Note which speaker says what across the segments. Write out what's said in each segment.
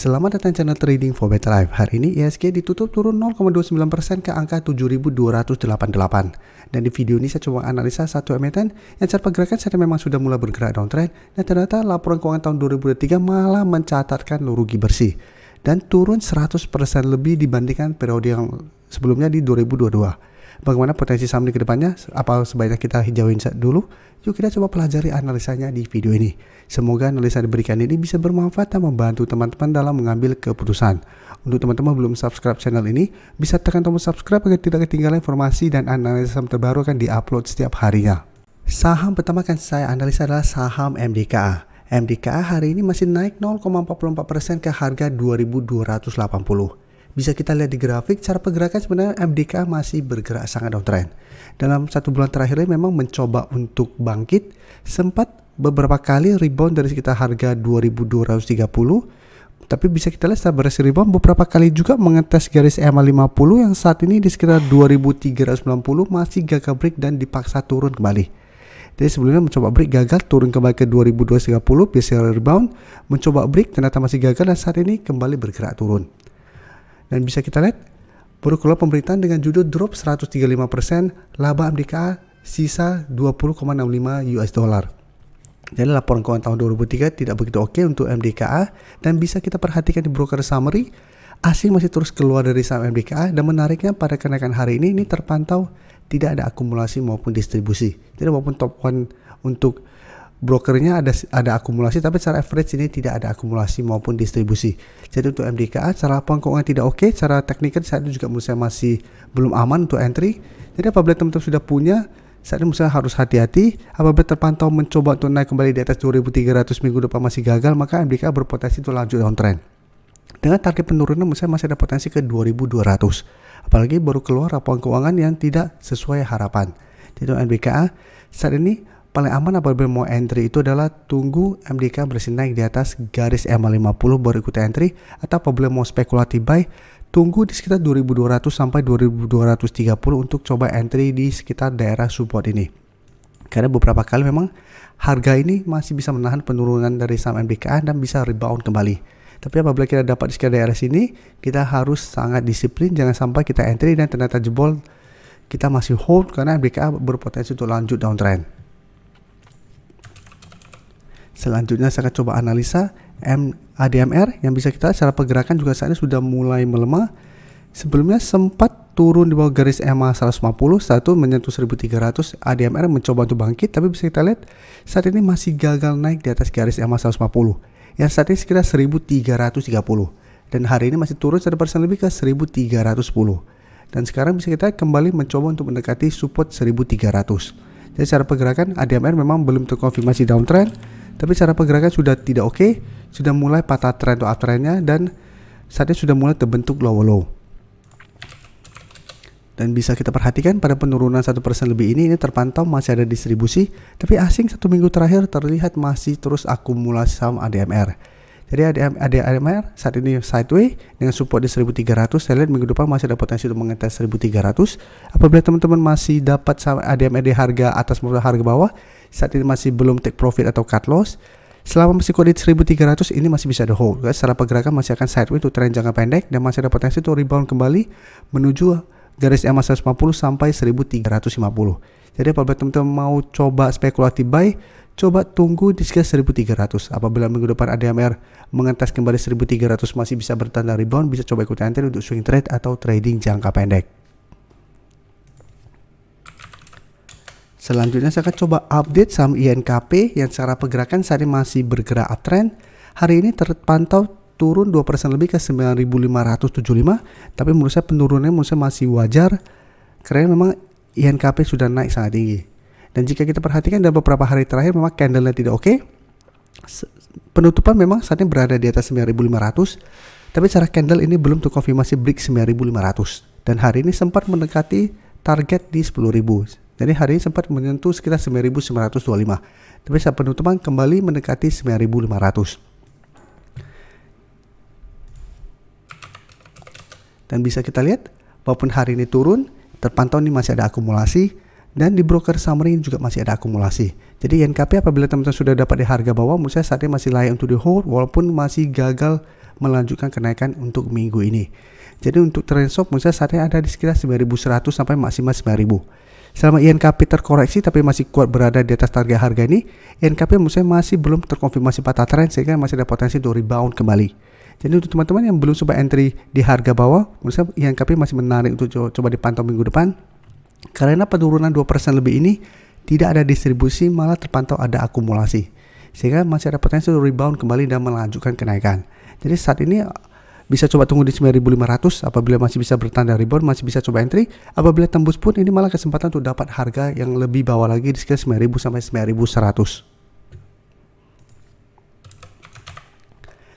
Speaker 1: Selamat datang channel Trading for Better Life. Hari ini IHSG ditutup turun 0,29% ke angka 7.288. Dan di video ini saya coba analisa satu emiten yang secara pergerakan saat memang sudah mulai bergerak downtrend, dan ternyata laporan keuangan tahun 2023 malah mencatatkan rugi bersih dan turun 100% lebih dibandingkan periode yang sebelumnya di 2022. Bagaimana potensi saham di kedepannya? Apa sebaiknya kita hijauin dulu? Yuk kita coba pelajari analisanya di video ini. Semoga analisa diberikan ini bisa bermanfaat dan membantu teman-teman dalam mengambil keputusan. Untuk teman-teman belum subscribe channel ini, bisa tekan tombol subscribe agar tidak ketinggalan informasi dan analisa saham terbaru akan diupload setiap harinya. Saham pertama akan saya analisa adalah saham MDKA. MDKA hari ini masih naik 0,44% ke harga 2.280. Bisa kita lihat di grafik, cara pergerakan sebenarnya MDKA masih bergerak sangat downtrend. Dalam satu bulan terakhir ini memang mencoba untuk bangkit, sempat beberapa kali rebound dari sekitar harga 2.230. Tapi bisa kita lihat setelah berhasil rebound, beberapa kali juga mengetes garis EMA 50 yang saat ini di sekitar 2.390 masih gagal break dan dipaksa turun kembali. Jadi sebelumnya mencoba break gagal, turun kembali ke 2.230, bisa rebound, mencoba break ternyata masih gagal dan saat ini kembali bergerak turun. Dan bisa kita lihat baru keluar pemberitaan dengan judul drop 135%, laba MDKA sisa 20,65 US dollar. Jadi laporan keuangan tahun 2023 tidak begitu oke untuk MDKA, dan bisa kita perhatikan di broker summary, asing masih terus keluar dari saham MDKA, dan menariknya pada kenaikan hari ini terpantau tidak ada akumulasi maupun distribusi. Jadi walaupun top 1 untuk brokernya ada akumulasi, tapi secara average ini tidak ada akumulasi maupun distribusi. Jadi untuk MDKA secara laporan keuangan tidak oke, secara teknikal saat itu juga menurut saya masih belum aman untuk entry. Jadi apabila teman-teman sudah punya, saat ini menurut saya harus hati-hati. Apabila terpantau mencoba untuk naik kembali di atas 2.300 minggu depan masih gagal, maka MDKA berpotensi untuk lanjut downtrend. Dengan target penurunan menurut saya masih ada potensi ke 2.200. Apalagi baru keluar laporan keuangan yang tidak sesuai harapan. Jadi untuk MDKA saat ini paling aman apabila mau entry itu adalah tunggu MDKA berhasil naik di atas garis EMA 50 baru ikut entry, atau apabila mau spekulatif buy tunggu di sekitar 2.200 sampai 2.230 untuk coba entry di sekitar daerah support ini. Karena beberapa kali memang harga ini masih bisa menahan penurunan dari saham MDKA dan bisa rebound kembali. Tapi apabila kita dapat di sekitar daerah sini, kita harus sangat disiplin, jangan sampai kita entry dan ternyata jebol, kita masih hold karena MDKA berpotensi untuk lanjut downtrend. Selanjutnya saya akan coba analisa ADMR yang bisa kita secara pergerakan juga saat ini sudah mulai melemah. Sebelumnya sempat turun di bawah garis EMA 150, saat itu menyentuh 1300, ADMR mencoba untuk bangkit, tapi bisa kita lihat saat ini masih gagal naik di atas garis EMA 150 yang saat ini sekitar 1330, dan hari ini masih turun 1% lebih ke 1310, dan sekarang bisa kita kembali mencoba untuk mendekati support 1300. Jadi secara pergerakan ADMR memang belum terkonfirmasi downtrend, tapi cara pergerakan sudah tidak oke, sudah mulai patah trend atau uptrendnya, dan saat ini sudah mulai terbentuk low. Dan bisa kita perhatikan pada penurunan 1% lebih ini terpantau masih ada distribusi, tapi asing satu minggu terakhir terlihat masih terus akumulasi saham ADMR. Jadi ADMR saat ini sideways dengan support di 1300, saya lihat minggu depan masih ada potensi untuk mengetes 1300. Apabila teman-teman masih dapat saham ADMR di harga atas maupun harga bawah, saat ini masih belum take profit atau cut loss, selama masih kode 1300 ini masih bisa ada hold. Secara pergerakan masih akan sideways untuk tren jangka pendek, dan masih ada potensi untuk rebound kembali menuju garis EMA 150 sampai 1350. Jadi apabila teman-teman mau coba spekulatif buy, coba tunggu di sekitar 1300. Apabila minggu depan ADMR mengetes kembali 1300 masih bisa bertanda rebound, bisa coba ikut entry untuk swing trade atau trading jangka pendek. Selanjutnya saya akan coba update saham INKP yang secara pergerakan saat ini masih bergerak uptrend. Hari ini terpantau turun 2% lebih ke 9.575, tapi menurut saya penurunannya masih wajar karena memang INKP sudah naik sangat tinggi. Dan jika kita perhatikan dalam beberapa hari terakhir memang candle-nya tidak oke. Penutupan memang saat ini berada di atas 9.500, tapi secara candle ini belum terkonfirmasi break 9.500, dan hari ini sempat mendekati target di 10.000. Jadi hari ini sempat menyentuh sekitar 9.925, tapi saat penutupan kembali mendekati 9.500. Dan bisa kita lihat walaupun hari ini turun, terpantau ini masih ada akumulasi, Dan di broker summary juga masih ada akumulasi. Jadi INKP apabila teman-teman sudah dapat di harga bawah, menurut saya saat ini masih layak untuk di hold walaupun masih gagal melanjutkan kenaikan untuk minggu ini. Jadi untuk trend stop menurut saya saat ini ada di sekitar 9.100 sampai maksimal 9.000. Selama INKP terkoreksi tapi masih kuat berada di atas target harga ini, INKP menurut saya masih belum terkonfirmasi patah trend sehingga masih ada potensi untuk rebound kembali. Jadi untuk teman-teman yang belum coba entry di harga bawah, menurut saya INKP masih menarik untuk coba dipantau minggu depan. Karena penurunan 2% lebih ini tidak ada distribusi, malah terpantau ada akumulasi. Sehingga masih ada potensi rebound kembali dan melanjutkan kenaikan. Jadi saat ini bisa coba tunggu di 9.500 apabila masih bisa bertanda rebound, masih bisa coba entry. Apabila tembus pun ini malah kesempatan untuk dapat harga yang lebih bawah lagi di sekitar 9.000 sampai 9.100.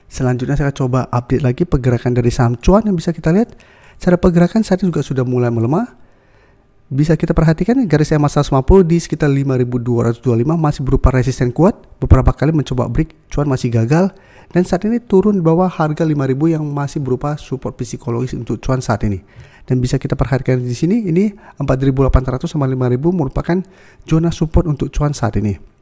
Speaker 1: Selanjutnya saya coba update lagi pergerakan dari saham cuan yang bisa kita lihat. Cara pergerakan saat ini juga sudah mulai melemah. Bisa kita perhatikan garis EMA 150 di sekitar 5.225 masih berupa resisten kuat. Beberapa kali mencoba break, cuan masih gagal. Dan saat ini turun di bawah harga 5.000 yang masih berupa support psikologis untuk cuan saat ini. Dan bisa kita perhatikan di sini, ini 4.800 sama 5.000 merupakan zona support untuk cuan saat ini.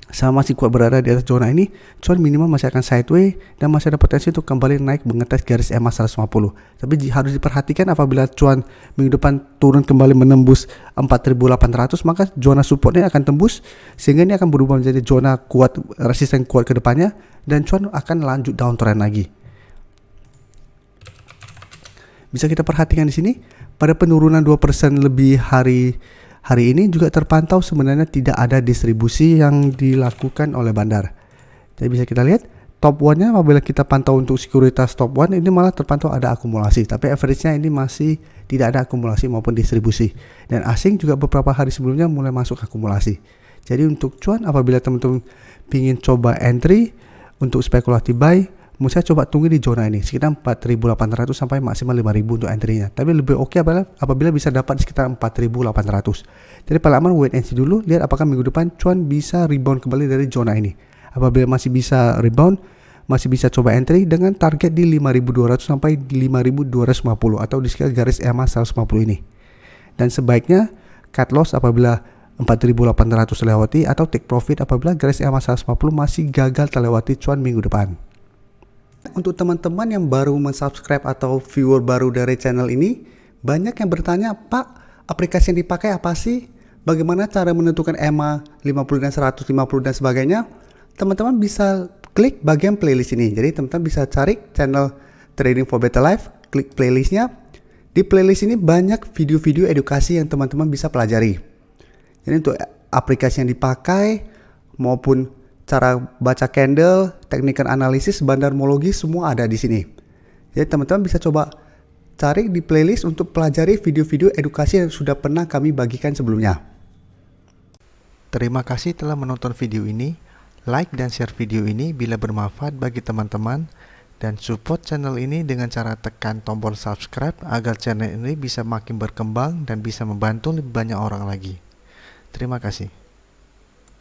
Speaker 1: Sama masih kuat berada di atas zona ini, cuan minimal masih akan sideways dan masih ada potensi untuk kembali naik mengetes garis EMA 150. Tapi harus diperhatikan apabila cuan minggu depan turun kembali menembus 4.800, maka zona supportnya akan tembus sehingga ini akan berubah menjadi zona kuat, resisten kuat ke depannya dan cuan akan lanjut downtrend lagi. Bisa kita perhatikan di sini pada penurunan 2% lebih hari ini juga terpantau sebenarnya tidak ada distribusi yang dilakukan oleh bandar. Jadi bisa kita lihat top 1-nya apabila kita pantau untuk sekuritas top 1 ini malah terpantau ada akumulasi. Tapi average-nya ini masih tidak ada akumulasi maupun distribusi. Dan asing juga beberapa hari sebelumnya mulai masuk akumulasi. Jadi untuk cuan apabila teman-teman ingin coba entry untuk spekulatif buy, mau saya coba tunggu di zona ini sekitar 4.800 sampai maksimal 5.000 untuk entry-nya. Tapi lebih oke apabila bisa dapat di sekitar 4.800. Jadi paling aman wait and see dulu, lihat apakah minggu depan cuan bisa rebound kembali dari zona ini. Apabila masih bisa rebound, masih bisa coba entry dengan target di 5.200 sampai 5.250 atau di sekitar garis EMA 150 ini. Dan sebaiknya cut loss apabila 4.800 lewati atau take profit apabila garis EMA 150 masih gagal terlewati cuan minggu depan. Untuk teman-teman yang baru mensubscribe atau viewer baru dari channel ini, banyak yang bertanya, Pak, aplikasi yang dipakai apa sih? Bagaimana cara menentukan EMA 50 dan 150 dan sebagainya? Teman-teman bisa klik bagian playlist ini. Jadi teman-teman bisa cari channel Trading for Better Life, klik playlistnya. Di playlist ini banyak video-video edukasi yang teman-teman bisa pelajari. Jadi untuk aplikasi yang dipakai maupun cara baca candle, teknikal analisis, bandarmologi semua ada di sini. Jadi teman-teman bisa coba cari di playlist untuk pelajari video-video edukasi yang sudah pernah kami bagikan sebelumnya. Terima kasih telah menonton video ini. Like dan share video ini bila bermanfaat bagi teman-teman dan support channel ini dengan cara tekan tombol subscribe agar channel ini bisa makin berkembang dan bisa membantu lebih banyak orang lagi. Terima kasih.